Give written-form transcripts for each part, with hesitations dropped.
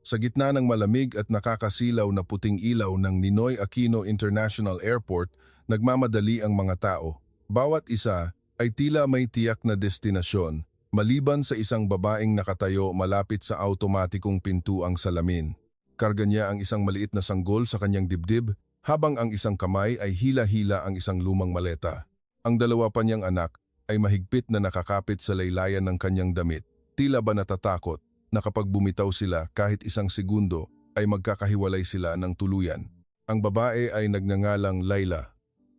Sa gitna ng malamig at nakakasilaw na puting ilaw ng Ninoy Aquino International Airport, nagmamadali ang mga tao. Bawat isa ay tila may tiyak na destinasyon, maliban sa isang babaeng nakatayo malapit sa automatikong pintuang salamin. Karga niya ang isang maliit na sanggol sa kanyang dibdib, habang ang isang kamay ay hila-hila ang isang lumang maleta. Ang dalawa pa niyang anak ay mahigpit na nakakapit sa laylayan ng kanyang damit. Tila ba natatakot na kapag bumitaw sila kahit isang segundo ay magkakahiwalay sila ng tuluyan. Ang babae ay nagngangalang Laila.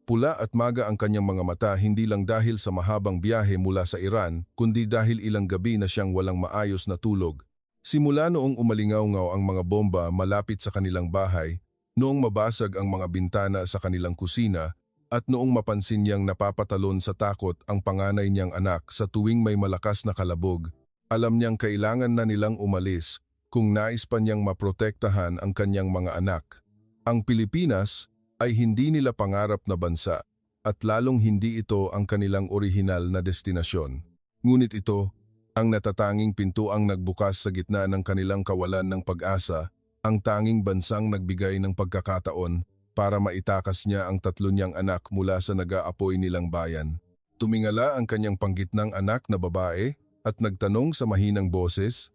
Pula at maga ang kanyang mga mata hindi lang dahil sa mahabang biyahe mula sa Iran, kundi dahil ilang gabi na siyang walang maayos na tulog. Simula noong umalingaw-ngaw ang mga bomba malapit sa kanilang bahay, noong mabasag ang mga bintana sa kanilang kusina, at noong mapansin niyang napapatalon sa takot ang panganay niyang anak sa tuwing may malakas na kalabog, alam niyang kailangan na nilang umalis kung nais pa niyang maprotektahan ang kanyang mga anak. Ang Pilipinas ay hindi nila pangarap na bansa at lalong hindi ito ang kanilang orihinal na destinasyon. Ngunit ito, ang natatanging pintuang nagbukas sa gitna ng kanilang kawalan ng pag-asa, ang tanging bansang nagbigay ng pagkakataon para maitakas niya ang tatlo niyang anak mula sa nag-aapoy nilang bayan. Tumingala ang kanyang panggitnang anak na babae at nagtanong sa mahinang boses,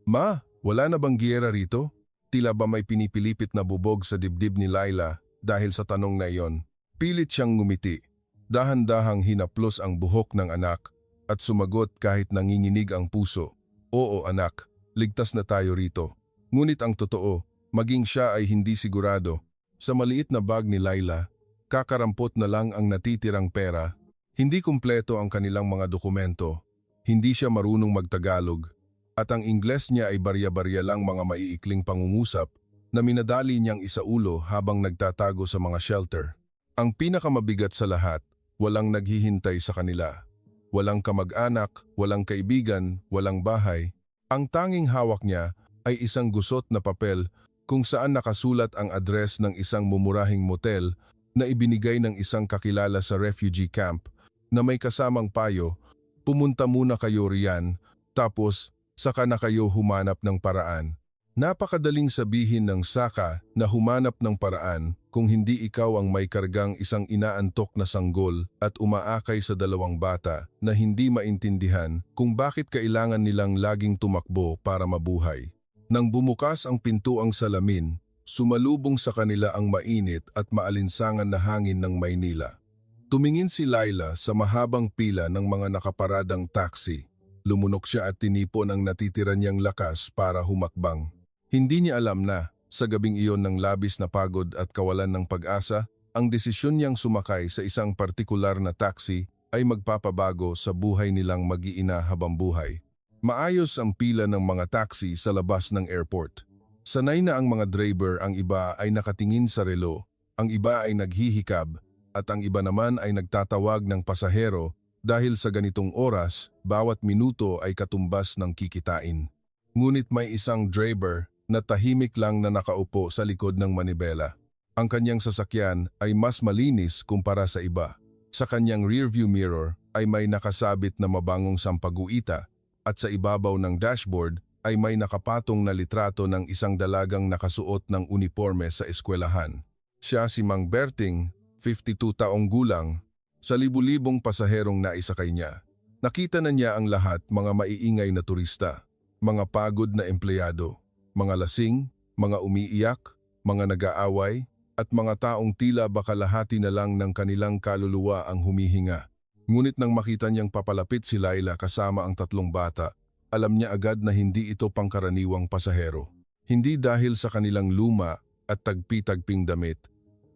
"Ma, wala na bang giyera rito?" Tila ba may pinipilipit na bubog sa dibdib ni Laila dahil sa tanong na iyon. Pilit siyang ngumiti. Dahan-dahang hinaplos ang buhok ng anak at sumagot kahit nanginginig ang puso, "Oo anak, ligtas na tayo rito." Ngunit ang totoo, maging siya ay hindi sigurado. Sa maliit na bag ni Laila, kakarampot na lang ang natitirang pera. Hindi kumpleto ang kanilang mga dokumento. Hindi siya marunong magtagalog, at ang Ingles niya ay barya-barya lang mga maiikling pangungusap na minadali niyang isaulo habang nagtatago sa mga shelter. Ang pinakamabigat sa lahat, walang naghihintay sa kanila. Walang kamag-anak, walang kaibigan, walang bahay. Ang tanging hawak niya ay isang gusot na papel kung saan nakasulat ang address ng isang mumurahing motel na ibinigay ng isang kakilala sa refugee camp na may kasamang payo, "Pumunta muna kayo riyan, tapos saka na kayo humanap ng paraan." Napakadaling sabihin ng saka na humanap ng paraan kung hindi ikaw ang may kargang isang inaantok na sanggol at umaakay sa dalawang bata na hindi maintindihan kung bakit kailangan nilang laging tumakbo para mabuhay. Nang bumukas ang pintuang salamin, sumalubong sa kanila ang mainit at maalinsangan na hangin ng Maynila. Tumingin si Laila sa mahabang pila ng mga nakaparadang taxi. Lumunok siya at tinipon ang natitira niyang lakas para humakbang. Hindi niya alam na, sa gabing iyon ng labis na pagod at kawalan ng pag-asa, ang desisyon niyang sumakay sa isang partikular na taxi ay magpapabago sa buhay nilang mag-iina habang buhay. Maayos ang pila ng mga taxi sa labas ng airport. Sanay na ang mga driver, ang iba ay nakatingin sa relo, ang iba ay naghihikab, at ang iba naman ay nagtatawag ng pasahero dahil sa ganitong oras, bawat minuto ay katumbas ng kikitain. Ngunit may isang driver na tahimik lang na nakaupo sa likod ng manibela. Ang kanyang sasakyan ay mas malinis kumpara sa iba. Sa kanyang rearview mirror ay may nakasabit na mabangong sampaguita at sa ibabaw ng dashboard ay may nakapatong na litrato ng isang dalagang nakasuot ng uniforme sa eskwelahan. Siya si Mang Berting, 52 taong gulang, sa libu-libong pasaherong naisakay niya. Nakita na niya ang lahat, mga maiingay na turista, mga pagod na empleyado, mga lasing, mga umiiyak, mga nag-aaway, at mga taong tila ba kalahati na lang ng kanilang kaluluwa ang humihinga. Ngunit nang makita niyang papalapit si Laila kasama ang tatlong bata, alam niya agad na hindi ito pangkaraniwang pasahero. Hindi dahil sa kanilang luma at tagpi-tagping damit,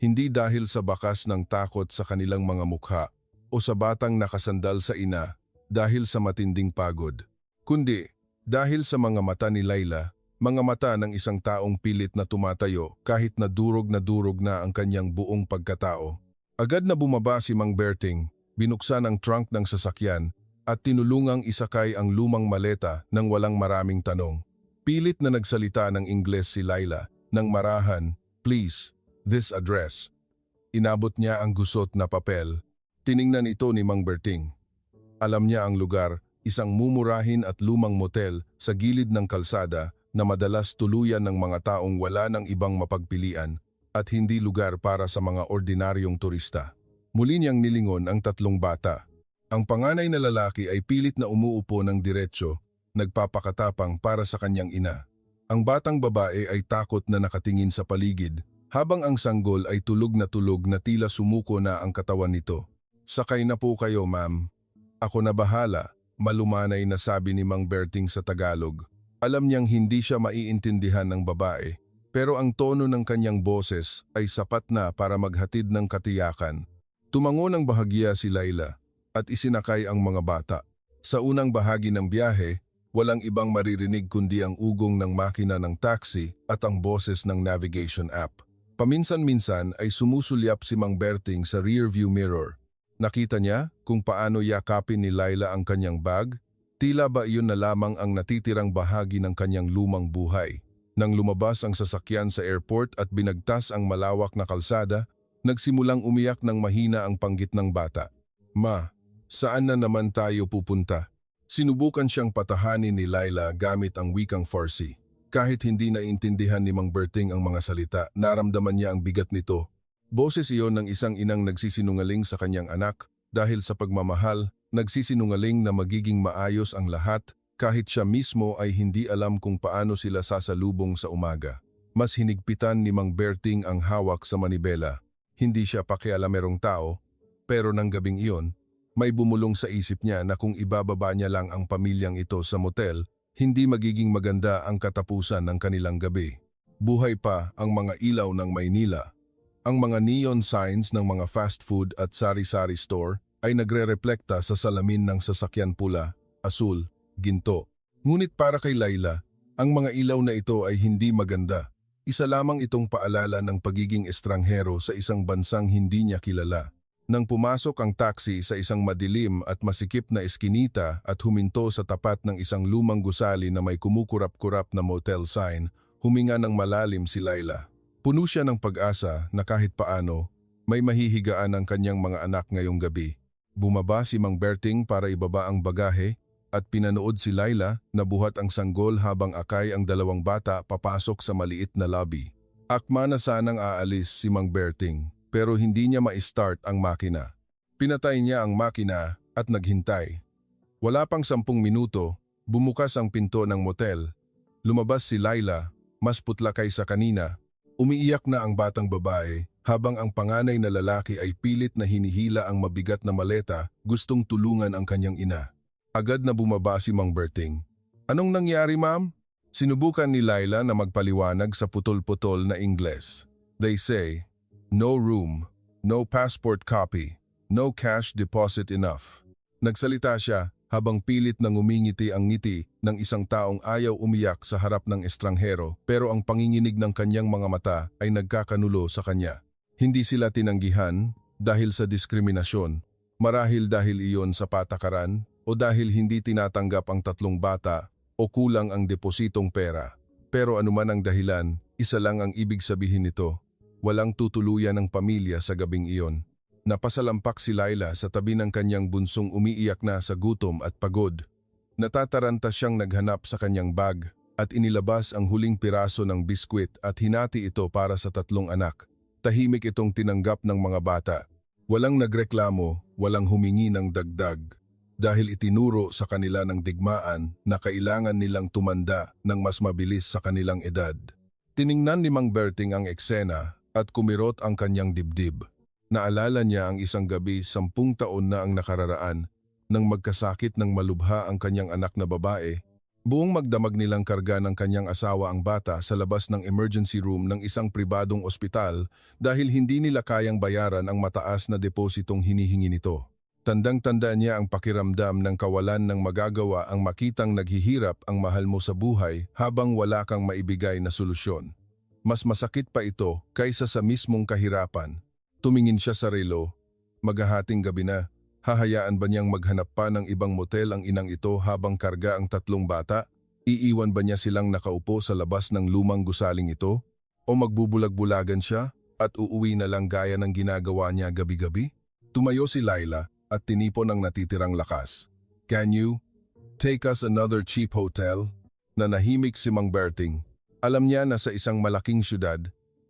hindi dahil sa bakas ng takot sa kanilang mga mukha o sa batang nakasandal sa ina dahil sa matinding pagod, kundi dahil sa mga mata ni Laila, mga mata ng isang taong pilit na tumatayo kahit na durog na ang kanyang buong pagkatao. Agad na bumaba si Mang Berting, binuksan ang trunk ng sasakyan at tinulungang isakay ang lumang maleta nang walang maraming tanong. Pilit na nagsalita ng Ingles si Laila nang marahan, "Please, this address." Inabot niya ang gusot na papel. Tiningnan ito ni Mang Berting. Alam niya ang lugar, isang mumurahin at lumang motel sa gilid ng kalsada na madalas tuluyan ng mga taong wala ng ibang mapagpilian at hindi lugar para sa mga ordinaryong turista. Muli niyang nilingon ang tatlong bata. Ang panganay na lalaki ay pilit na umuupo ng diretsyo, nagpapakatapang para sa kanyang ina. Ang batang babae ay takot na nakatingin sa paligid, habang ang sanggol ay tulog na tila sumuko na ang katawan nito. "Sakay na po kayo, ma'am. Ako na bahala," malumanay na sabi ni Mang Berting sa Tagalog. Alam niyang hindi siya maiintindihan ng babae, pero ang tono ng kanyang boses ay sapat na para maghatid ng katiyakan. Tumango ng bahagya si Laila at isinakay ang mga bata. Sa unang bahagi ng biyahe, walang ibang maririnig kundi ang ugong ng makina ng taxi at ang boses ng navigation app. Paminsan-minsan ay sumusulyap si Mang Berting sa rearview mirror. Nakita niya kung paano yakapin ni Laila ang kanyang bag, tila ba iyon na lamang ang natitirang bahagi ng kanyang lumang buhay. Nang lumabas ang sasakyan sa airport at binagtas ang malawak na kalsada, nagsimulang umiyak ng mahina ang panggit ng bata. "Ma, saan na naman tayo pupunta?" Sinubukan siyang patahanin ni Laila gamit ang wikang Farsi. Kahit hindi naiintindihan ni Mang Berting ang mga salita, naramdaman niya ang bigat nito. Boses iyon ng isang inang nagsisinungaling sa kanyang anak dahil sa pagmamahal, nagsisinungaling na magiging maayos ang lahat kahit siya mismo ay hindi alam kung paano sila sasalubong sa umaga. Mas hinigpitan ni Mang Berting ang hawak sa manibela. Hindi siya pakialamerong tao, pero nang gabing iyon, may bumulong sa isip niya na kung ibababa niya lang ang pamilyang ito sa motel, hindi magiging maganda ang katapusan ng kanilang gabi. Buhay pa ang mga ilaw ng Maynila. Ang mga neon signs ng mga fast food at sari-sari store ay nagre-reflekta sa salamin ng sasakyan pula, asul, ginto. Ngunit para kay Laila, ang mga ilaw na ito ay hindi maganda. Isa lamang itong paalala ng pagiging estranghero sa isang bansang hindi niya kilala. Nang pumasok ang taxi sa isang madilim at masikip na eskinita at huminto sa tapat ng isang lumang gusali na may kumukurap-kurap na motel sign, huminga ng malalim si Laila. Puno siya ng pag-asa na kahit paano, may mahihigaan ang kanyang mga anak ngayong gabi. Bumaba si Mang Berting para ibaba ang bagahe at pinanood si Laila na buhat ang sanggol habang akay ang dalawang bata papasok sa maliit na lobby. Akma na sanang aalis si Mang Berting. Pero hindi niya ma-start ang makina. Pinatay niya ang makina at naghintay. Wala pang 10 minuto, bumukas ang pinto ng motel. Lumabas si Laila, mas putla kaysa kanina. Umiiyak na ang batang babae habang ang panganay na lalaki ay pilit na hinihila ang mabigat na maleta, gustong tulungan ang kanyang ina. Agad na bumaba si Mang Berting. "Anong nangyari, ma'am?" Sinubukan ni Laila na magpaliwanag sa putol-putol na Ingles. "They say, no room, no passport copy, no cash deposit enough." Nagsalita siya habang pilit na ngumingiti ang ngiti ng isang taong ayaw umiyak sa harap ng estranghero, pero ang panginginig ng kanyang mga mata ay nagkakanulo sa kanya. Hindi sila tinanggihan dahil sa diskriminasyon, marahil dahil iyon sa patakaran o dahil hindi tinatanggap ang tatlong bata o kulang ang depositong pera. Pero anuman ang dahilan, isa lang ang ibig sabihin nito. Walang tutuluyan ng pamilya sa gabing iyon. Napasalampak si Laila sa tabi ng kanyang bunsong umiiyak na sa gutom at pagod. Natataranta siyang naghanap sa kanyang bag at inilabas ang huling piraso ng biskwit at hinati ito para sa tatlong anak. Tahimik itong tinanggap ng mga bata. Walang nagreklamo, walang humingi ng dagdag. Dahil itinuro sa kanila ng digmaan na kailangan nilang tumanda ng mas mabilis sa kanilang edad. Tiningnan ni Mang Berting ang eksena at kumirot ang kanyang dibdib. Naalala niya ang isang gabi 10 taon na ang nakararaan nang magkasakit ng malubha ang kanyang anak na babae. Buong magdamag nilang karga ng kanyang asawa ang bata sa labas ng emergency room ng isang pribadong ospital dahil hindi nila kayang bayaran ang mataas na depositong hinihingi nito. Tandang-tanda niya ang pakiramdam ng kawalan ng magagawa ang makitang naghihirap ang mahal mo sa buhay habang wala kang maibigay na solusyon. Mas masakit pa ito kaysa sa mismong kahirapan. Tumingin siya sa relo. Maghahating gabi na. Hahayaan ba niyang maghanap pa ng ibang motel ang inang ito habang karga ang tatlong bata? Iiwan ba niya silang nakaupo sa labas ng lumang gusaling ito? O magbubulag-bulagan siya at uuwi na lang gaya ng ginagawa niya gabi-gabi? Tumayo si Laila at tinipon ang natitirang lakas. "Can you take us another cheap hotel?" Nanahimik si Mang Berting. Alam niya na sa isang malaking syudad,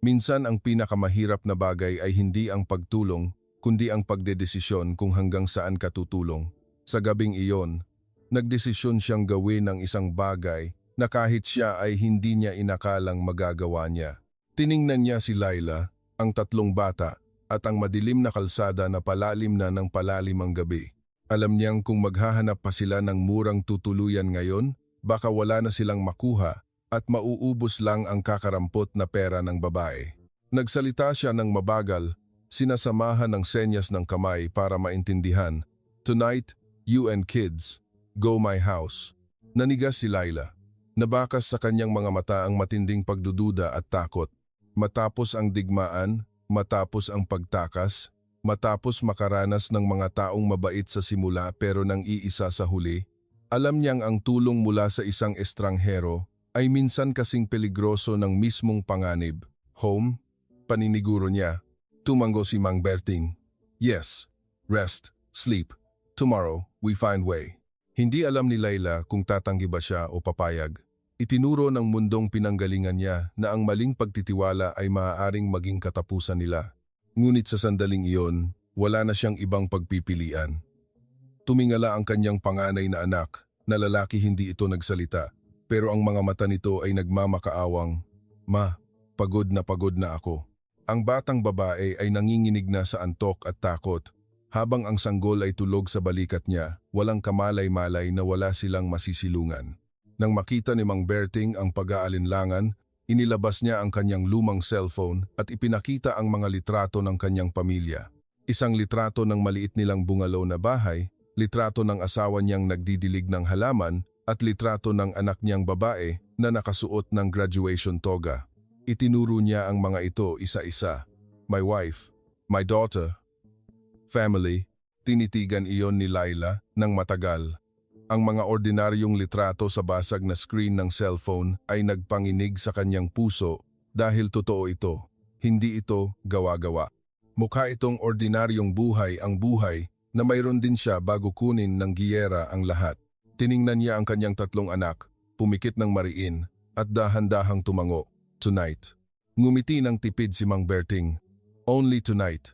minsan ang pinakamahirap na bagay ay hindi ang pagtulong, kundi ang pagdedesisyon kung hanggang saan ka tutulong. Sa gabing iyon, nagdesisyon siyang gawin ang isang bagay na kahit siya ay hindi niya inakalang magagawa niya. Tiningnan niya si Laila, ang tatlong bata, at ang madilim na kalsada na palalim na ng palalim ang gabi. Alam niyang kung maghahanap pa sila ng murang tutuluyan ngayon, baka wala na silang makuha at mauubos lang ang kakarampot na pera ng babae. Nagsalita siya ng mabagal, sinasamahan ng senyas ng kamay para maintindihan. Tonight, you and kids, go my house. Nanigas si Laila. Nabakas sa kanyang mga mata ang matinding pagdududa at takot. Matapos ang digmaan, matapos ang pagtakas, matapos makaranas ng mga taong mabait sa simula pero nang iisa sa huli, alam niyang ang tulong mula sa isang estranghero ay minsan kasing peligroso ng mismong panganib. Home? Paniniguro niya. Tumango si Mang Berting. Yes. Rest. Sleep. Tomorrow, we find way. Hindi alam ni Laila kung tatanggi ba siya o papayag. Itinuro ng mundong pinanggalingan niya na ang maling pagtitiwala ay maaaring maging katapusan nila. Ngunit sa sandaling iyon, wala na siyang ibang pagpipilian. Tumingala ang kanyang panganay na anak, na lalaki hindi ito nagsalita. Pero ang mga mata nito ay nagmamakaawang, Ma, pagod na ako. Ang batang babae ay nanginginig na sa antok at takot, habang ang sanggol ay tulog sa balikat niya, walang kamalay-malay na wala silang masisilungan. Nang makita ni Mang Berting ang pag-aalinlangan, inilabas niya ang kanyang lumang cellphone at ipinakita ang mga litrato ng kanyang pamilya. Isang litrato ng maliit nilang bungalow na bahay, litrato ng asawa niyang nagdidilig ng halaman, at litrato ng anak niyang babae na nakasuot ng graduation toga. Itinuro niya ang mga ito isa-isa. My wife, my daughter, family. Tinitigan iyon ni Laila ng matagal. Ang mga ordinaryong litrato sa basag na screen ng cellphone ay nagpanginig sa kanyang puso dahil totoo ito. Hindi ito gawa-gawa. Mukha itong ordinaryong buhay ang buhay na mayroon din siya bago kunin ng giyera ang lahat. Tiningnan niya ang kanyang tatlong anak, pumikit ng mariin, at dahan-dahang tumango. Tonight. Ngumiti ng tipid si Mang Berting. Only tonight.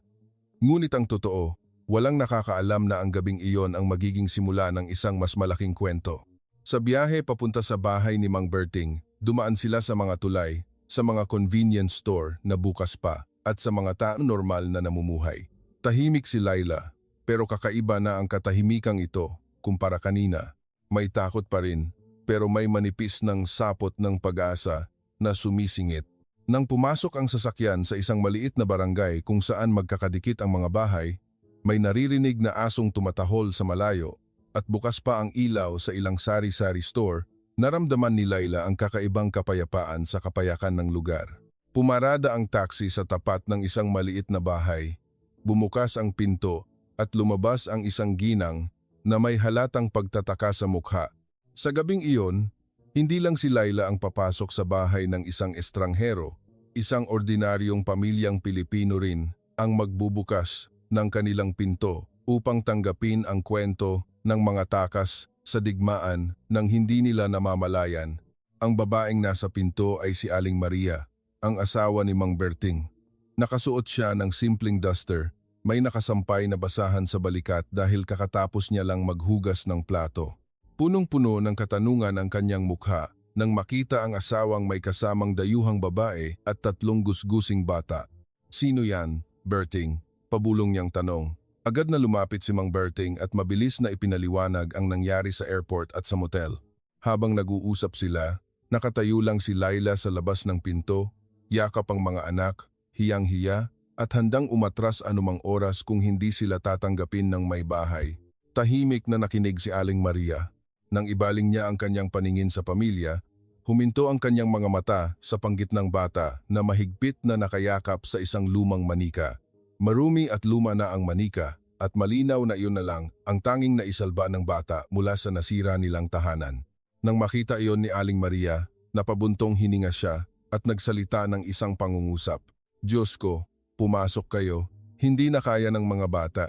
Ngunit ang totoo, walang nakakaalam na ang gabing iyon ang magiging simula ng isang mas malaking kwento. Sa biyahe papunta sa bahay ni Mang Berting, dumaan sila sa mga tulay, sa mga convenience store na bukas pa, at sa mga taong normal na namumuhay. Tahimik si Laila, pero kakaiba na ang katahimikang ito kumpara kanina. May takot pa rin, pero may manipis ng sapot ng pag-asa na sumisingit. Nang pumasok ang sasakyan sa isang maliit na barangay kung saan magkakadikit ang mga bahay, may naririnig na asong tumatahol sa malayo at bukas pa ang ilaw sa ilang sari-sari store, naramdaman ni Laila ang kakaibang kapayapaan sa kapayakan ng lugar. Pumarada ang taxi sa tapat ng isang maliit na bahay. Bumukas ang pinto at lumabas ang isang ginang na may halatang pagtataka sa mukha. Sa gabing iyon, hindi lang si Laila ang papasok sa bahay ng isang estranghero, isang ordinaryong pamilyang Pilipino rin ang magbubukas ng kanilang pinto upang tanggapin ang kwento ng mga takas sa digmaan nang hindi nila namamalayan. Ang babaeng nasa pinto ay si Aling Maria, ang asawa ni Mang Berting. Nakasuot siya ng simpleng duster. May nakasampay na basahan sa balikat dahil kakatapos niya lang maghugas ng plato. Punong-puno ng katanungan ang kanyang mukha nang makita ang asawang may kasamang dayuhang babae at tatlong gusgusing bata. Sino yan, Berting? Pabulong niyang tanong. Agad na lumapit si Mang Berting at mabilis na ipinaliwanag ang nangyari sa airport at sa motel. Habang nag-uusap sila, nakatayo lang si Laila sa labas ng pinto, yakap ang mga anak, hiyang-hiya, at handang umatras anumang oras kung hindi sila tatanggapin ng may bahay. Tahimik na nakinig si Aling Maria. Nang ibaling niya ang kanyang paningin sa pamilya, huminto ang kanyang mga mata sa panggitnang bata na mahigpit na nakayakap sa isang lumang manika. Marumi at luma na ang manika at malinaw na iyon na lang ang tanging naisalba ng bata mula sa nasira nilang tahanan. Nang makita iyon ni Aling Maria, napabuntong hininga siya at nagsalita ng isang pangungusap. Diyos ko, pumasok kayo, hindi na kaya ng mga bata.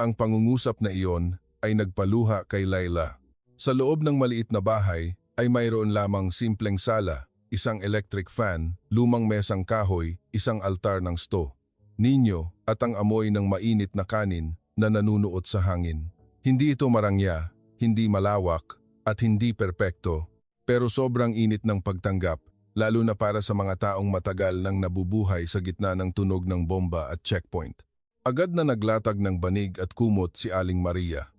Ang pangungusap na iyon ay nagpaluha kay Laila. Sa loob ng maliit na bahay ay mayroon lamang simpleng sala, isang electric fan, lumang mesang kahoy, isang altar ng sto, ninyo at ang amoy ng mainit na kanin na nanunuot sa hangin. Hindi ito marangya, hindi malawak, at hindi perpekto, pero sobrang init ng pagtanggap, lalo na para sa mga taong matagal nang nabubuhay sa gitna ng tunog ng bomba at checkpoint. Agad na naglatag ng banig at kumot si Aling Maria.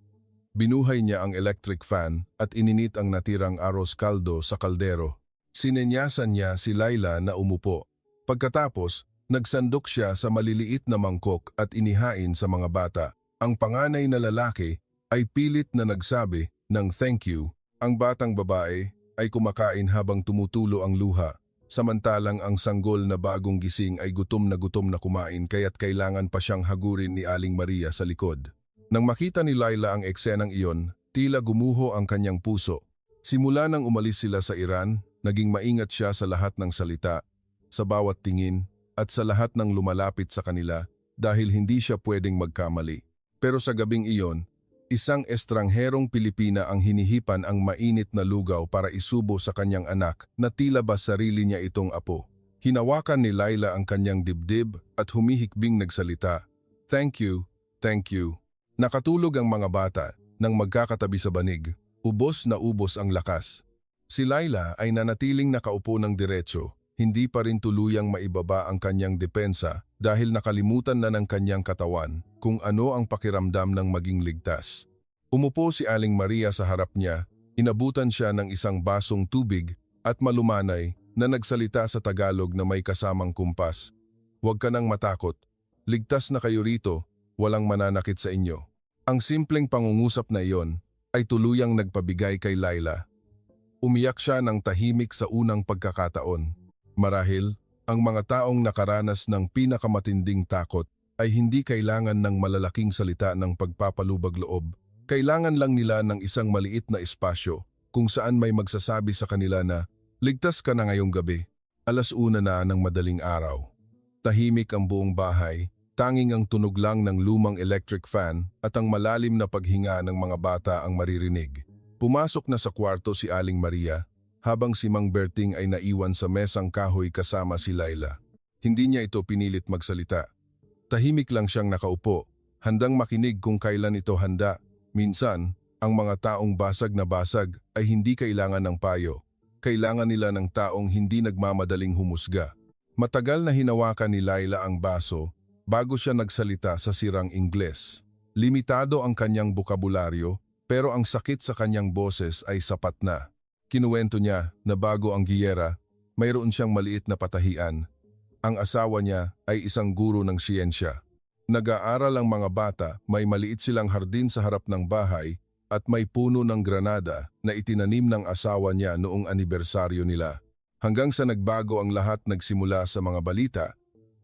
Binuhay niya ang electric fan at ininit ang natirang arroz caldo sa kaldero. Sinenyasan niya si Laila na umupo. Pagkatapos, nagsandok siya sa maliliit na mangkok at inihain sa mga bata. Ang panganay na lalaki ay pilit na nagsabi ng thank you. Ang batang babae ay kumakain habang tumutulo ang luha. Samantalang ang sanggol na bagong gising ay gutom na kumain kaya't kailangan pa siyang hagurin ni Aling Maria sa likod. Nang makita ni Laila ang eksenang iyon, tila gumuho ang kanyang puso. Simula nang umalis sila sa Iran, naging maingat siya sa lahat ng salita, sa bawat tingin, at sa lahat ng lumalapit sa kanila dahil hindi siya pwedeng magkamali. Pero sa gabing iyon, isang estrangherong Pilipina ang hinihipan ang mainit na lugaw para isubo sa kanyang anak na tila ba sarili niya itong apo. Hinawakan ni Laila ang kanyang dibdib at humihikbing nagsalita, "Thank you, thank you." Nakatulog ang mga bata nang magkakatabi sa banig. Ubos na ubos ang lakas. Si Laila ay nanatiling nakaupo ng diretso, hindi pa rin tuluyang maibaba ang kanyang depensa dahil nakalimutan na ng kanyang katawan kung ano ang pakiramdam ng maging ligtas. Umupo si Aling Maria sa harap niya, inabutan siya ng isang basong tubig at malumanay na nagsalita sa Tagalog na may kasamang kumpas. "Huwag ka nang matakot. Ligtas na kayo rito, walang mananakit sa inyo." Ang simpleng pangungusap na iyon ay tuluyang nagpabigay kay Laila. Umiyak siya ng tahimik sa unang pagkakataon. Marahil, ang mga taong nakaranas ng pinakamatinding takot ay hindi kailangan ng malalaking salita ng pagpapalubag loob. Kailangan lang nila ng isang maliit na espasyo kung saan may magsasabi sa kanila na, "Ligtas ka na ngayong gabi, 1:00 na ng madaling araw." Tahimik ang buong bahay. Tanging ang tunog lang ng lumang electric fan at ang malalim na paghinga ng mga bata ang maririnig. Pumasok na sa kwarto si Aling Maria habang si Mang Berting ay naiwan sa mesang kahoy kasama si Laila. Hindi niya ito pinilit magsalita. Tahimik lang siyang nakaupo, handang makinig kung kailan ito handa. Minsan, ang mga taong basag na basag ay hindi kailangan ng payo. Kailangan nila ng taong hindi nagmamadaling humusga. Matagal na hinawakan ni Laila ang baso bago siya nagsalita sa sirang Ingles. Limitado ang kanyang bokabularyo, pero ang sakit sa kanyang boses ay sapat na. Kinuwento niya na bago ang giyera, mayroon siyang maliit na patahian. Ang asawa niya ay isang guro ng siyensya. Nag-aaral ang mga bata, may maliit silang hardin sa harap ng bahay at may puno ng granada na itinanim ng asawa niya noong anibersaryo nila. Hanggang sa nagbago ang lahat, nagsimula sa mga balita,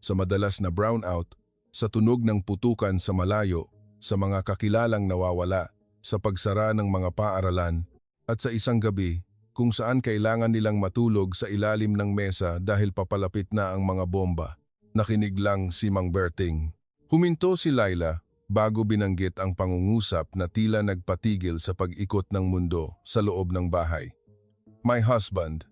sa madalas na brownout, sa tunog ng putukan sa malayo, sa mga kakilalang nawawala, sa pagsara ng mga paaralan, at sa isang gabi kung saan kailangan nilang matulog sa ilalim ng mesa dahil papalapit na ang mga bomba. Nakinig lang si Mang Berting. Huminto si Laila bago binanggit ang pangungusap na tila nagpatigil sa pag-ikot ng mundo sa loob ng bahay. "My husband,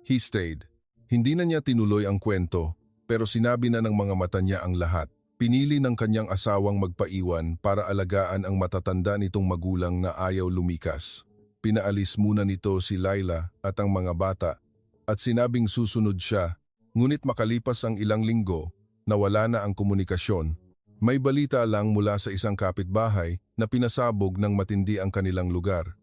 he stayed." Hindi na niya tinuloy ang kwento, pero sinabi na ng mga mata niya ang lahat. Pinili ng kanyang asawang magpaiwan para alagaan ang matatanda nitong magulang na ayaw lumikas. Pinaalis muna nito si Laila at ang mga bata at sinabing susunod siya, ngunit makalipas ang ilang linggo, nawala na ang komunikasyon. May balita lang mula sa isang kapitbahay na pinasabog ng matindi ang kanilang lugar.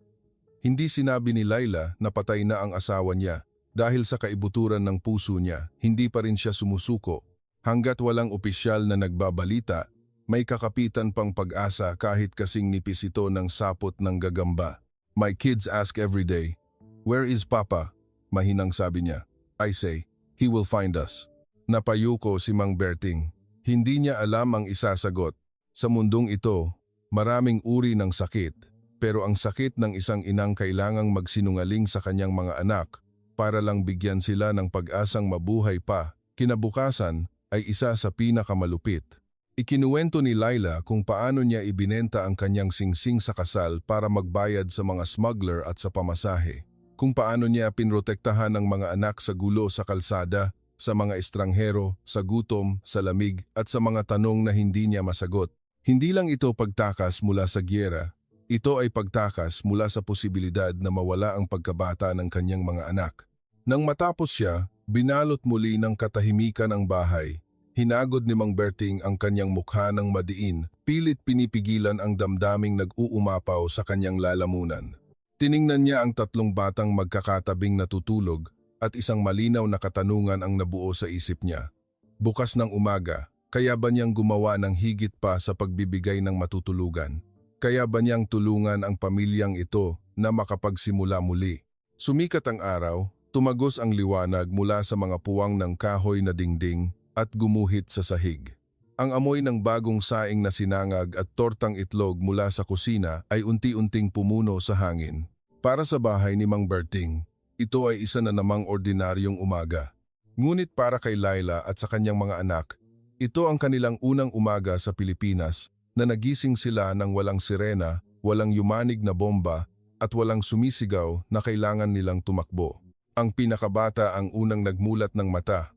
Hindi sinabi ni Laila na patay na ang asawa niya. Dahil sa kaibuturan ng puso niya, hindi pa rin siya sumusuko. Hanggat walang opisyal na nagbabalita, may kakapitan pang pag-asa kahit kasing nipis ito ng sapot ng gagamba. "My kids ask every day, 'Where is Papa?' Mahinang sabi niya. I say, 'He will find us.'" Napayuko si Mang Berting. Hindi niya alam ang isasagot. Sa mundong ito, maraming uri ng sakit, pero ang sakit ng isang inang kailangang magsinungaling sa kanyang mga anak para lang bigyan sila ng pag-asang mabuhay pa, kinabukasan ay isa sa pinakamalupit. Ikinuwento ni Laila kung paano niya ibinenta ang kanyang singsing sa kasal para magbayad sa mga smuggler at sa pamasahe. kung paano niya pinrotektahan ang mga anak sa gulo sa kalsada, sa mga estranghero, sa gutom, sa lamig at sa mga tanong na hindi niya masagot. Hindi lang ito pagtakas mula sa giyera, ito ay pagtakas mula sa posibilidad na mawala ang pagkabata ng kanyang mga anak. Nang matapos siya, binalot muli ng katahimikan ang bahay. Hinagod ni Mang Berting ang kanyang mukha ng madiin, pilit pinipigilan ang damdaming nag-uumapaw sa kanyang lalamunan. Tiningnan niya ang tatlong batang magkakatabing natutulog at isang malinaw na katanungan ang nabuo sa isip niya. Bukas ng umaga, kaya ba niyang gumawa ng higit pa sa pagbibigay ng matutulugan? Kaya ba niyang tulungan ang pamilyang ito na makapagsimula muli? Sumikat ang araw, tumagos ang liwanag mula sa mga puwang ng kahoy na dingding at gumuhit sa sahig. Ang amoy ng bagong saing na sinangag at tortang itlog mula sa kusina ay unti-unting pumuno sa hangin. Para sa bahay ni Mang Berting, ito ay isa na namang ordinaryong umaga. Ngunit para kay Laila at sa kanyang mga anak, ito ang kanilang unang umaga sa Pilipinas na nagising sila ng walang sirena, walang yumanig na bomba at walang sumisigaw na kailangan nilang tumakbo. Ang pinakabata ang unang nagmulat ng mata.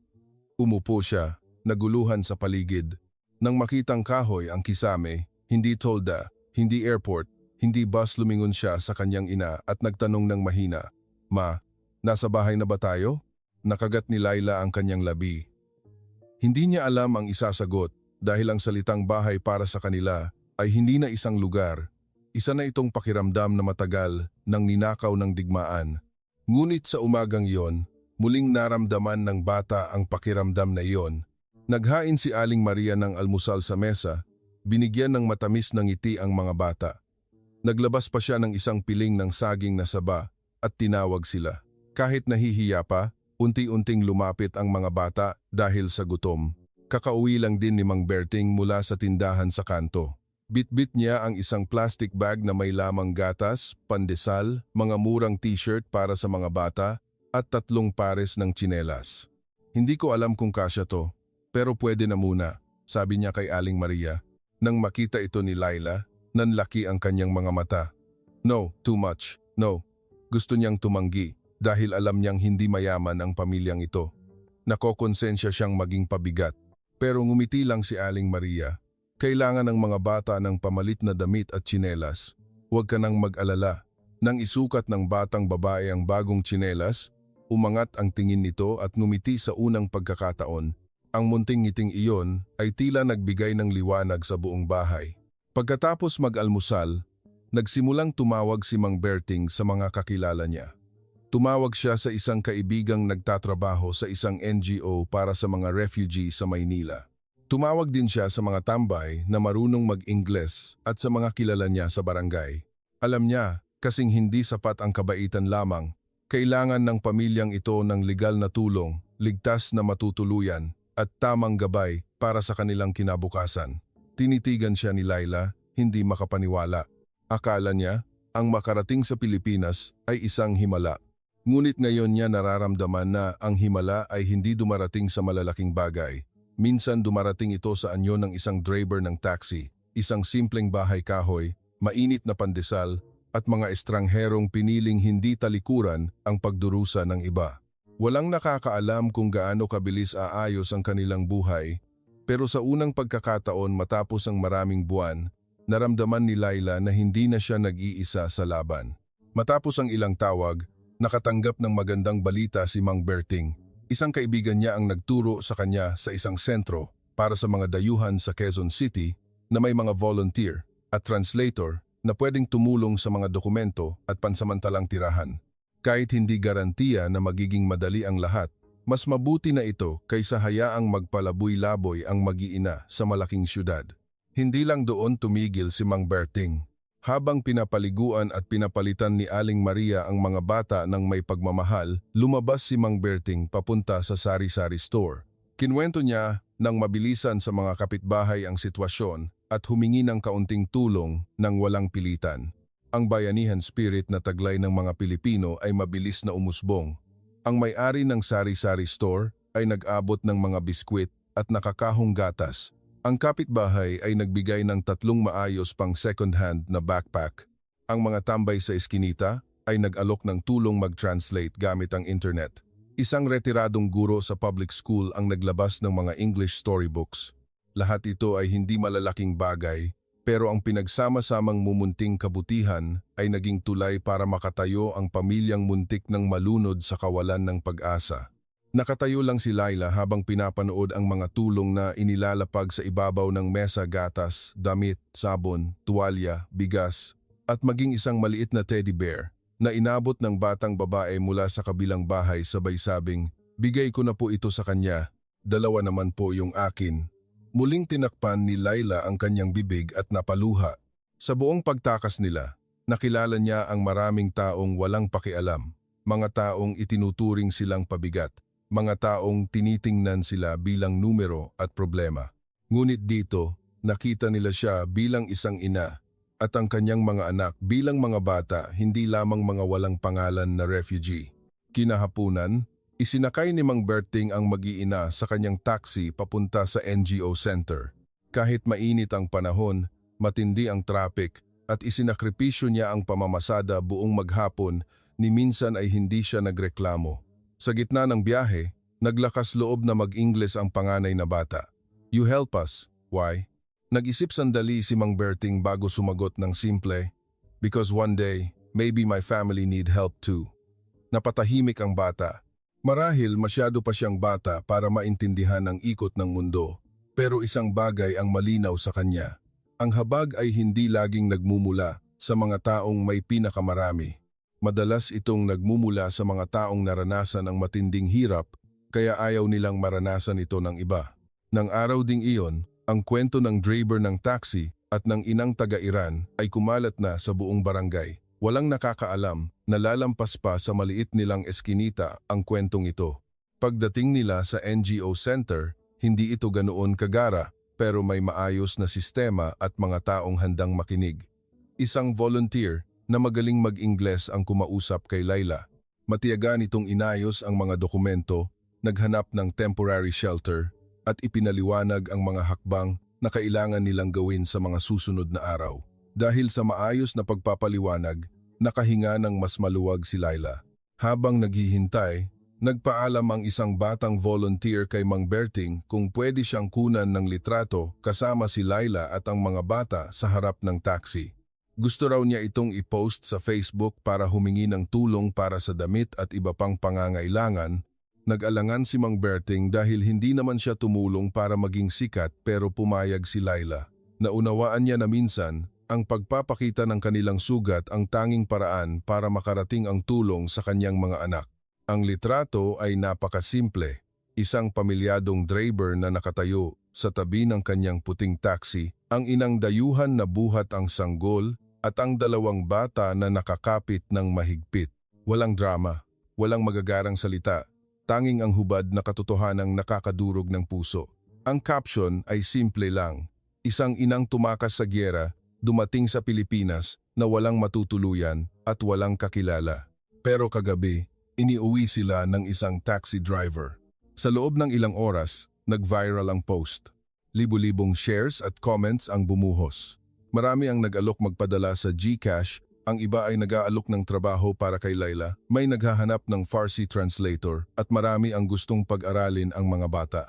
Umupo siya, naguluhan sa paligid. Nang makitang kahoy ang kisame, hindi tolda, hindi airport, hindi bus, lumingon siya sa kanyang ina at nagtanong ng mahina, "Ma, nasa bahay na ba tayo?" Nakagat ni Laila ang kanyang labi. Hindi niya alam ang isasagot dahil ang salitang bahay para sa kanila ay hindi na isang lugar. Isa na itong pakiramdam na matagal nang ninakaw ng digmaan. Ngunit sa umagang iyon, muling naramdaman ng bata ang pakiramdam na iyon. Naghain si Aling Maria ng almusal sa mesa, binigyan ng matamis ng ngiti ang mga bata. Naglabas pa siya ng isang piling ng saging na saba at tinawag sila. Kahit nahihiya pa, unti-unting lumapit ang mga bata dahil sa gutom. Kakauwi lang din ni Mang Berting mula sa tindahan sa kanto. Bitbit niya ang isang plastic bag na may lamang gatas, pandesal, mga murang t-shirt para sa mga bata at 3 pares ng tsinelas. "Hindi ko alam kung kasya to, pero pwede na muna," sabi niya kay Aling Maria. Nang makita ito ni Laila, nanlaki ang kanyang mga mata. "No, too much. No." Gusto niyang tumanggi dahil alam niyang hindi mayaman ang pamilyang ito. Nakokonsensya siyang maging pabigat. Pero ngumiti lang si Aling Maria. "Kailangan ng mga bata ng pamalit na damit at tsinelas. Huwag ka nang mag-alala." Nang isukat ng batang babae ang bagong tsinelas, umangat ang tingin nito at ngumiti sa unang pagkakataon. Ang munting ngiting iyon ay tila nagbigay ng liwanag sa buong bahay. Pagkatapos mag-almusal, nagsimulang tumawag si Mang Berting sa mga kakilala niya. Tumawag siya sa isang kaibigang nagtatrabaho sa isang NGO para sa mga refugee sa Maynila. Tumawag din siya sa mga tambay na marunong mag-Ingles at sa mga kilala niya sa barangay. Alam niya, kasing hindi sapat ang kabaitan lamang, kailangan ng pamilyang ito ng legal na tulong, ligtas na matutuluyan, at tamang gabay para sa kanilang kinabukasan. Tinitigan siya ni Laila, hindi makapaniwala. Akala niya, ang makarating sa Pilipinas ay isang himala. Ngunit ngayon niya nararamdaman na ang himala ay hindi dumarating sa malalaking bagay. Minsan dumarating ito sa anyo ng isang driver ng taxi, isang simpleng bahay kahoy, mainit na pandesal, at mga estrangherong piniling hindi talikuran ang pagdurusa ng iba. Walang nakakaalam kung gaano kabilis aayos ang kanilang buhay, pero sa unang pagkakataon matapos ang maraming buwan, naramdaman ni Laila na hindi na siya nag-iisa sa laban. Matapos ang ilang tawag, nakatanggap ng magandang balita si Mang Berting. Isang kaibigan niya ang nagturo sa kanya sa isang sentro para sa mga dayuhan sa Quezon City na may mga volunteer at translator na pwedeng tumulong sa mga dokumento at pansamantalang tirahan. Kahit hindi garantiya na magiging madali ang lahat, mas mabuti na ito kaysa hayaang magpalaboy-laboy ang mag-iina sa malaking syudad. Hindi lang doon tumigil si Mang Berting. Habang pinapaliguan at pinapalitan ni Aling Maria ang mga bata ng may pagmamahal, lumabas si Mang Berting papunta sa sari-sari store. Kinwento niya nang mabilisan sa mga kapitbahay ang sitwasyon at humingi ng kaunting tulong nang walang pilitan. Ang bayanihan spirit na taglay ng mga Pilipino ay mabilis na umusbong. Ang may-ari ng sari-sari store ay nag-abot ng mga biskwit at nakakahong gatas. Ang kapitbahay ay nagbigay ng 3 maayos pang second-hand na backpack. Ang mga tambay sa eskinita ay nag-alok ng tulong mag-translate gamit ang internet. Isang retiradong guro sa public school ang naglabas ng mga English storybooks. Lahat ito ay hindi malalaking bagay, pero ang pinagsama-samang mumunting kabutihan ay naging tulay para makatayo ang pamilyang muntik ng malunod sa kawalan ng pag-asa. Nakatayo lang si Laila habang pinapanood ang mga tulong na inilalapag sa ibabaw ng mesa, gatas, damit, sabon, tuwalya, bigas, at maging isang maliit na teddy bear na inabot ng batang babae mula sa kabilang bahay sabay sabing, "Bigay ko na po ito sa kanya, dalawa naman po yung akin." Muling tinakpan ni Laila ang kanyang bibig at napaluha. Sa buong pagtakas nila, nakilala niya ang maraming taong walang pakialam, mga taong itinuturing silang pabigat, mga taong tinitingnan sila bilang numero at problema. Ngunit dito, nakita nila siya bilang isang ina at ang kanyang mga anak bilang mga bata, hindi lamang mga walang pangalan na refugee. Kinahapunan, isinakay ni Mang Berting ang mag-iina sa kanyang taxi papunta sa NGO Center. Kahit mainit ang panahon, matindi ang traffic at isinakripisyo niya ang pamamasada buong maghapon ni minsan ay hindi siya nagreklamo. Sa gitna ng biyahe, naglakas loob na mag-Ingles ang panganay na bata. "You help us. Why?" Nag-isip sandali si Mang Berting bago sumagot ng simple, "Because one day, maybe my family need help too." Napatahimik ang bata. Marahil masyado pa siyang bata para maintindihan ang ikot ng mundo, pero isang bagay ang malinaw sa kanya. Ang habag ay hindi laging nagmumula sa mga taong may pinakamarami. Madalas itong nagmumula sa mga taong naranasan ang matinding hirap, kaya ayaw nilang maranasan ito ng iba. Nang araw ding iyon, ang kwento ng driver ng taxi at ng inang taga-Iran ay kumalat na sa buong barangay. Walang nakakaalam na lalampas pa sa maliit nilang eskinita ang kwentong ito. Pagdating nila sa NGO Center, hindi ito ganoon kagara, pero may maayos na sistema at mga taong handang makinig. Isang volunteer na magaling mag-Ingles ang kumausap kay Laila. Matiyaga nitong inayos ang mga dokumento, naghanap ng temporary shelter, at ipinaliwanag ang mga hakbang na kailangan nilang gawin sa mga susunod na araw. Dahil sa maayos na pagpapaliwanag, nakahinga ng mas maluwag si Laila. Habang naghihintay, nagpaalam ang isang batang volunteer kay Mang Berting kung pwede siyang kunan ng litrato kasama si Laila at ang mga bata sa harap ng taxi. Gusto raw niya itong i-post sa Facebook para humingi ng tulong para sa damit at iba pang pangangailangan. Nag-alangan si Mang Berting dahil hindi naman siya tumulong para maging sikat pero pumayag si Laila. Naunawaan niya na minsan, ang pagpapakita ng kanilang sugat ang tanging paraan para makarating ang tulong sa kanyang mga anak. Ang litrato ay napakasimple. Isang pamilyadong driver na nakatayo sa tabi ng kanyang puting taxi, ang inang dayuhan na buhat ang sanggol, at ang dalawang bata na nakakapit ng mahigpit. Walang drama, walang magagarang salita, tanging ang hubad na katotohanang nakakadurog ng puso. Ang caption ay simple lang, isang inang tumakas sa gyera, dumating sa Pilipinas na walang matutuluyan at walang kakilala. Pero kagabi, iniuwi sila ng isang taxi driver. Sa loob ng ilang oras, nag-viral ang post. Libu-libong shares at comments ang bumuhos. Marami ang nag-alok magpadala sa GCash, ang iba ay nag-aalok ng trabaho para kay Laila, may naghahanap ng Farsi translator at marami ang gustong pag-aralin ang mga bata.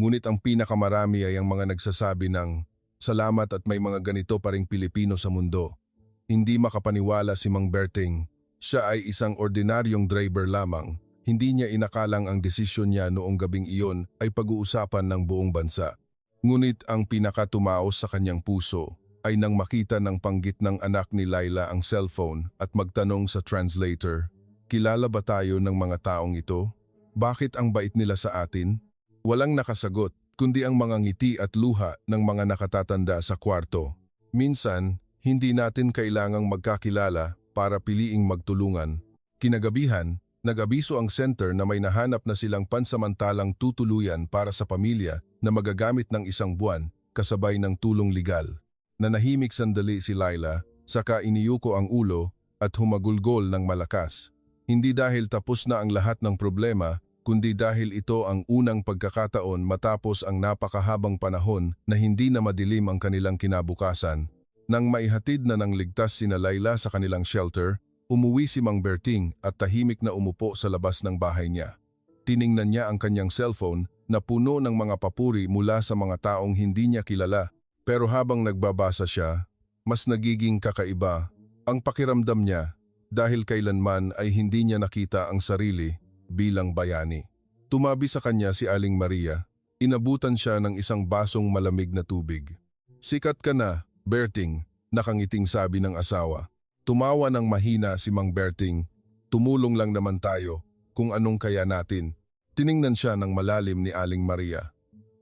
Ngunit ang pinakamarami ay ang mga nagsasabi ng, "Salamat at may mga ganito pa ring Pilipino sa mundo." Hindi makapaniwala si Mang Berting. Siya ay isang ordinaryong driver lamang. Hindi niya inakalang ang desisyon niya noong gabing iyon ay pag-uusapan ng buong bansa. Ngunit ang pinakatumaos sa kanyang puso ay nang makita ng panggit ng anak ni Laila ang cellphone at magtanong sa translator, "Kilala ba tayo ng mga taong ito? Bakit ang bait nila sa atin?" Walang nakasagot, kundi ang mga ngiti at luha ng mga nakatatanda sa kwarto. Minsan, hindi natin kailangang magkakilala para piliing magtulungan. Kinagabihan, nag-abiso ang center na may nahanap na silang pansamantalang tutuluyan para sa pamilya na magagamit ng 1 buwan kasabay ng tulong legal. Nanahimik sandali si Laila, saka iniyuko ang ulo at humagulgol ng malakas. Hindi dahil tapos na ang lahat ng problema, kundi dahil ito ang unang pagkakataon matapos ang napakahabang panahon na hindi na madilim ang kanilang kinabukasan. Nang maihatid na ng ligtas sina Laila sa kanilang shelter, Umuwi si Mang Berting at tahimik na umupo sa labas ng bahay niya. Tiningnan niya ang kanyang cellphone na puno ng mga papuri mula sa mga taong hindi niya kilala. Pero habang nagbabasa siya, mas nagiging kakaiba ang pakiramdam niya dahil kailanman ay hindi niya nakita ang sarili bilang bayani. Tumabi sa kanya si Aling Maria. Inabutan siya ng isang basong malamig na tubig. "Sikat ka na, Berting," nakangiting sabi ng asawa. Tumawa ng mahina si Mang Berting. "Tumulong lang naman tayo kung anong kaya natin." Tiningnan siya ng malalim ni Aling Maria.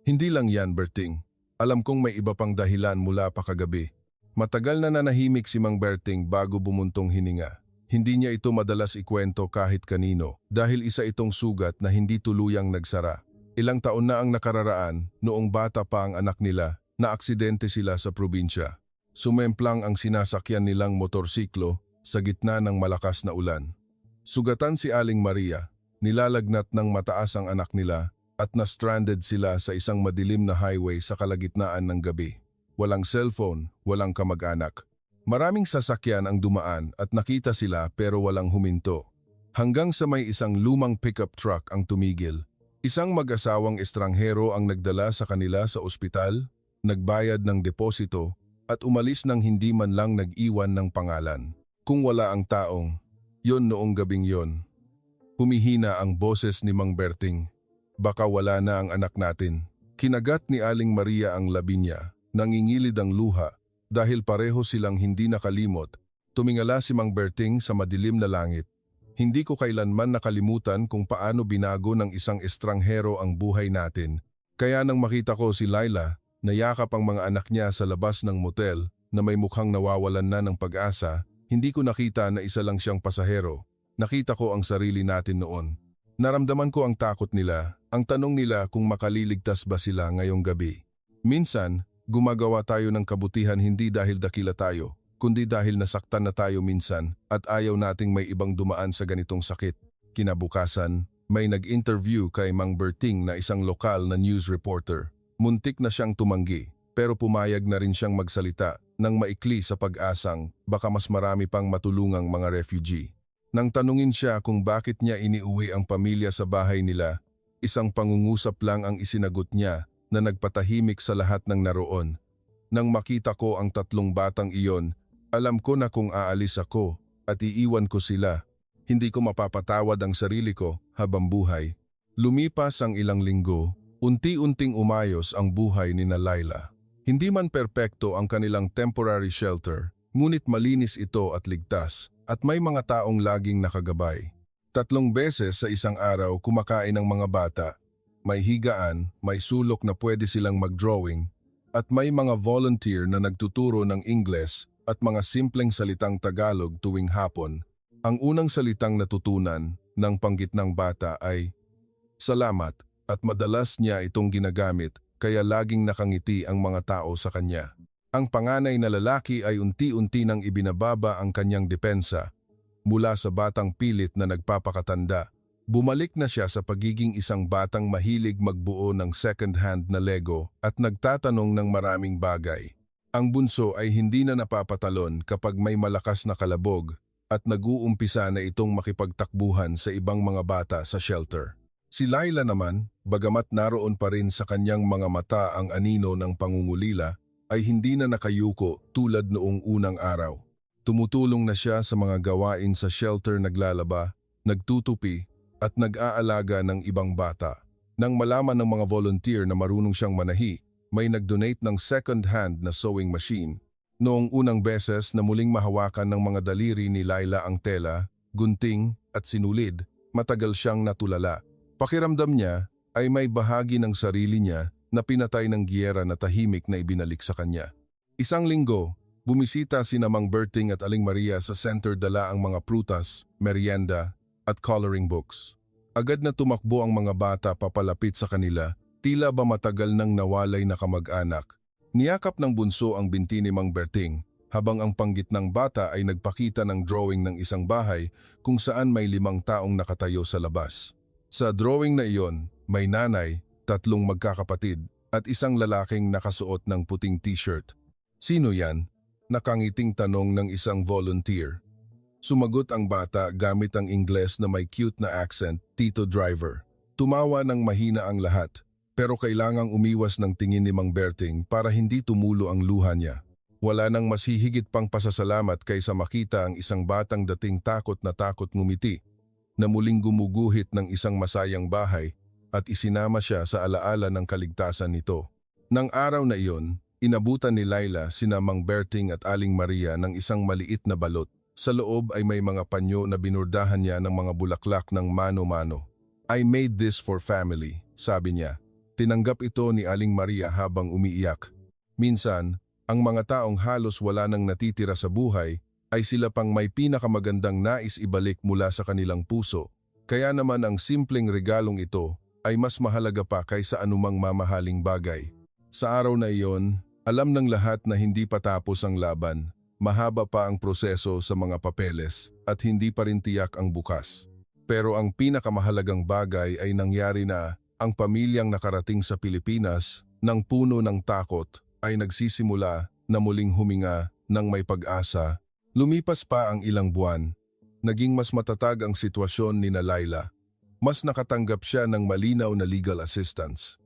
"Hindi lang yan, Berting. Alam kong may iba pang dahilan mula pa kagabi." Matagal na nanahimik si Mang Berting bago bumuntong hininga. Hindi niya ito madalas ikwento kahit kanino dahil isa itong sugat na hindi tuluyang nagsara. Ilang taon na ang nakararaan noong bata pa ang anak nila na aksidente sila sa probinsya. Sumemplang ang sinasakyan nilang motorsiklo sa gitna ng malakas na ulan. Sugatan si Aling Maria, nilalagnat ng mataas ang anak nila at na-stranded sila sa isang madilim na highway sa kalagitnaan ng gabi. Walang cellphone, walang kamag-anak. Maraming sasakyan ang dumaan at nakita sila pero walang huminto. Hanggang sa may isang lumang pickup truck ang tumigil. Isang mag-asawang estranghero ang nagdala sa kanila sa ospital, nagbayad ng deposito at umalis nang hindi man lang nag-iwan ng pangalan. Kung wala ang taong, yon noong gabing yon. Humihina ang boses ni Mang Berting. "Baka wala na ang anak natin." Kinagat ni Aling Maria ang labi niya, nangingilid ang luha dahil pareho silang hindi nakalimot. Tumingala si Mang Berting sa madilim na langit. "Hindi ko kailanman nakalimutan kung paano binago ng isang estranghero ang buhay natin. Kaya nang makita ko si Laila, nayakap ang mga anak niya sa labas ng motel na may mukhang nawawalan na ng pag-asa, hindi ko nakita na isa lang siyang pasahero. Nakita ko ang sarili natin noon. Naramdaman ko ang takot nila, ang tanong nila kung makaliligtas ba sila ngayong gabi. Minsan, gumagawa tayo ng kabutihan hindi dahil dakila tayo, kundi dahil nasaktan na tayo minsan at ayaw nating may ibang dumaan sa ganitong sakit." Kinabukasan, may nag-interview kay Mang Berting na isang lokal na news reporter. Muntik na siyang tumanggi, pero pumayag na rin siyang magsalita nang maikli sa pag-asang baka mas marami pang matulungang mga refugee. Nang tanungin siya kung bakit niya iniuwi ang pamilya sa bahay nila, isang pangungusap lang ang isinagot niya na nagpatahimik sa lahat ng naroon. "Nang makita ko ang 3 batang iyon, alam ko na kung aalis ako at iiwan ko sila, hindi ko mapapatawad ang sarili ko habang buhay." Lumipas ang ilang linggo, unti-unting umayos ang buhay ni Laila. Hindi man perpekto ang kanilang temporary shelter, ngunit malinis ito at ligtas, at may mga taong laging nakagabay. 3 beses sa isang araw kumakain ang mga bata. May higaan, may sulok na pwede silang mag-drawing, at may mga volunteer na nagtuturo ng Ingles at mga simpleng salitang Tagalog tuwing hapon. Ang unang salitang natutunan ng panggitnang bata ay "Salamat", at madalas niya itong ginagamit kaya laging nakangiti ang mga tao sa kanya. Ang panganay na lalaki ay unti-unti nang ibinababa ang kanyang depensa. Mula sa batang pilit na nagpapakatanda, bumalik na siya sa pagiging isang batang mahilig magbuo ng second-hand na Lego at nagtatanong ng maraming bagay. Ang bunso ay hindi na napapatalon kapag may malakas na kalabog at nag-uumpisa na itong makipagtakbuhan sa ibang mga bata sa shelter. Si Laila naman, bagamat naroon pa rin sa kanyang mga mata ang anino ng pangungulila, ay hindi na nakayuko tulad noong unang araw. Tumutulong na siya sa mga gawain sa shelter, naglalaba, nagtutupi, at nag-aalaga ng ibang bata. Nang malaman ng mga volunteer na marunong siyang manahi, may nag-donate ng second-hand na sewing machine. Noong unang beses na muling mahawakan ng mga daliri ni Laila ang tela, gunting at sinulid, matagal siyang natulala. Pakiramdam niya ay may bahagi ng sarili niya na pinatay ng giyera na tahimik na ibinalik sa kanya. Isang linggo, bumisita sina Mang Berting at Aling Maria sa center, dala ang mga prutas, merienda at coloring books. Agad na tumakbo ang mga bata papalapit sa kanila, tila ba matagal nang nawalay na kamag-anak. Niyakap ng bunso ang binti ni Mang Berting, habang ang panggitnang bata ay nagpakita ng drawing ng isang bahay kung saan may 5 taong nakatayo sa labas. Sa drawing na iyon, may nanay, 3 magkakapatid, at isang lalaking nakasuot ng puting t-shirt. "Sino yan?" nakangiting tanong ng isang volunteer. Sumagot ang bata gamit ang Ingles na may cute na accent, Tito Driver. Tumawa ng mahina ang lahat, pero kailangang umiwas ng tingin ni Mang Berting para hindi tumulo ang luha niya. Wala nang mas hihigit pang pasasalamat kaysa makita ang isang batang dating takot na takot ngumiti, na muling gumuguhit ng isang masayang bahay at isinama siya sa alaala ng kaligtasan nito. Nang araw na iyon, inabutan ni Laila sina Mang Berting at Aling Maria ng isang maliit na balot. Sa loob ay may mga panyo na binurdahan niya ng mga bulaklak ng mano-mano. "I made this for family," sabi niya. Tinanggap ito ni Aling Maria habang umiiyak. Minsan, ang mga taong halos wala nang natitira sa buhay ay sila pang may pinakamagandang nais ibalik mula sa kanilang puso. Kaya naman ang simpleng regalong ito ay mas mahalaga pa kaysa anumang mamahaling bagay. Sa araw na iyon, alam ng lahat na hindi pa tapos ang laban. Mahaba pa ang proseso sa mga papeles at hindi pa rin tiyak ang bukas. Pero ang pinakamahalagang bagay ay nangyari na ang pamilyang nakarating sa Pilipinas ng puno ng takot ay nagsisimula na muling huminga ng may pag-asa. Lumipas pa ang ilang buwan. Naging mas matatag ang sitwasyon ni Laila. Mas nakatanggap siya ng malinaw na legal assistance.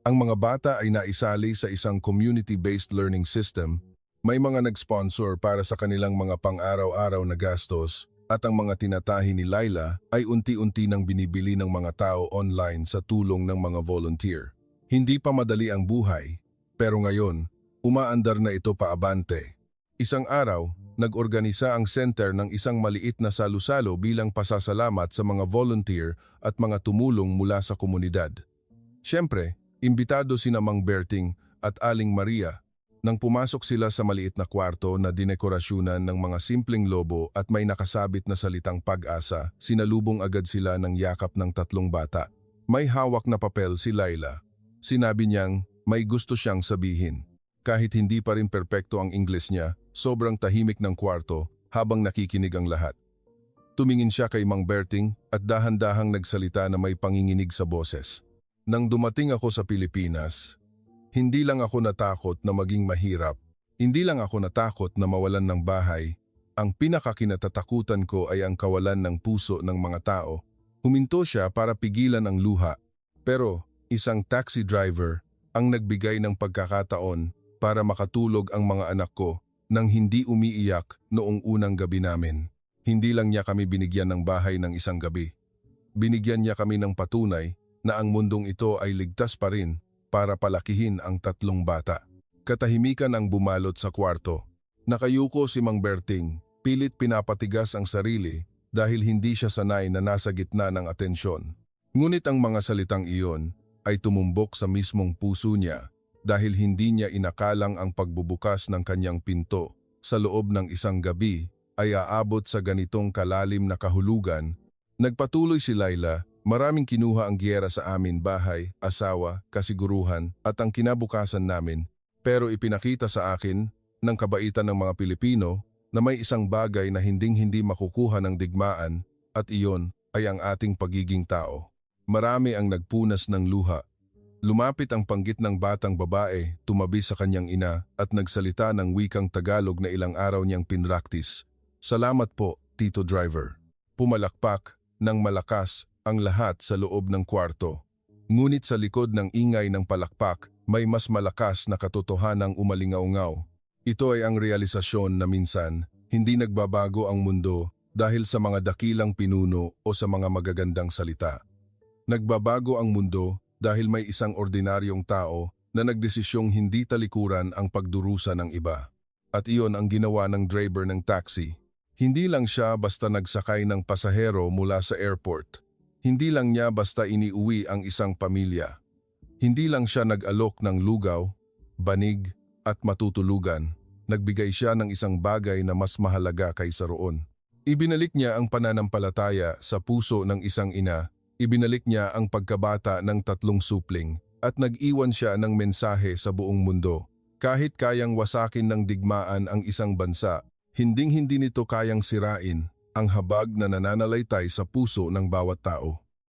Ang mga bata ay naisali sa isang community-based learning system. May mga nag-sponsor para sa kanilang mga pang-araw-araw na gastos at ang mga tinatahi ni Laila ay unti-unti nang binibili ng mga tao online sa tulong ng mga volunteer. Hindi pa madali ang buhay, pero ngayon, umaandar na ito paabante. Isang araw, nag-organisa ang center ng isang maliit na salu-salo bilang pasasalamat sa mga volunteer at mga tumulong mula sa komunidad. Siyempre, imbitado sina Mang Berting at Aling Maria. Nang pumasok sila sa maliit na kwarto na dinekorasyunan ng mga simpleng lobo at may nakasabit na salitang pag-asa, sinalubong agad sila ng yakap ng tatlong bata. May hawak na papel si Laila. Sinabi niyang may gusto siyang sabihin. Kahit hindi pa rin perpekto ang Ingles niya, sobrang tahimik ng kwarto habang nakikinig ang lahat. Tumingin siya kay Mang Berting at dahan-dahang nagsalita na may panginginig sa boses. "Nang dumating ako sa Pilipinas, hindi lang ako natakot na maging mahirap. Hindi lang ako natakot na mawalan ng bahay. Ang pinakakinatatakutan ko ay ang kawalan ng puso ng mga tao." Huminto siya para pigilan ang luha. Pero isang taxi driver ang nagbigay ng pagkakataon para makatulog ang mga anak ko nang hindi umiiyak noong unang gabi namin. Hindi lang niya kami binigyan ng bahay ng isang gabi. Binigyan niya kami ng patunay na ang mundong ito ay ligtas pa rin para palakihin ang tatlong bata. Katahimikan ang bumalot sa kwarto. Nakayuko si Mang Berting, pilit pinapatigas ang sarili dahil hindi siya sanay na nasa gitna ng atensyon. Ngunit ang mga salitang iyon ay tumumbok sa mismong puso niya dahil hindi niya inakalang ang pagbubukas ng kanyang pinto sa loob ng isang gabi ay aabot sa ganitong kalalim na kahulugan. Nagpatuloy si Laila. "Maraming kinuha ang giyera sa amin, bahay, asawa, kasiguruhan at ang kinabukasan namin, pero ipinakita sa akin ng kabaitan ng mga Pilipino na may isang bagay na hinding-hindi makukuha ng digmaan at iyon ay ang ating pagiging tao." Marami ang nagpunas ng luha. Lumapit ang panggit ng batang babae, tumabi sa kanyang ina at nagsalita ng wikang Tagalog na ilang araw niyang pinraktis. "Salamat po, Tito Driver." Pumalakpak ng malakas ang lahat sa loob ng kwarto. Ngunit sa likod ng ingay ng palakpak, may mas malakas na katotohanang umalingaw-ngaw. Ito ay ang realisasyon na minsan, hindi nagbabago ang mundo dahil sa mga dakilang pinuno o sa mga magagandang salita. Nagbabago ang mundo dahil may isang ordinaryong tao na nagdesisyong hindi talikuran ang pagdurusa ng iba. At iyon ang ginawa ng driver ng taxi. Hindi lang siya basta nagsakay ng pasahero mula sa airport. Hindi lang niya basta iniuwi ang isang pamilya. Hindi lang siya nag-alok ng lugaw, banig at matutulugan. Nagbigay siya ng isang bagay na mas mahalaga kaysa roon. Ibinalik niya ang pananampalataya sa puso ng isang ina. Ibinalik niya ang pagkabata ng tatlong supling at nag-iwan siya ng mensahe sa buong mundo. Kahit kayang wasakin ng digmaan ang isang bansa, hinding-hindi nito kayang sirain ang habag na nananalaytay sa puso ng bawat tao.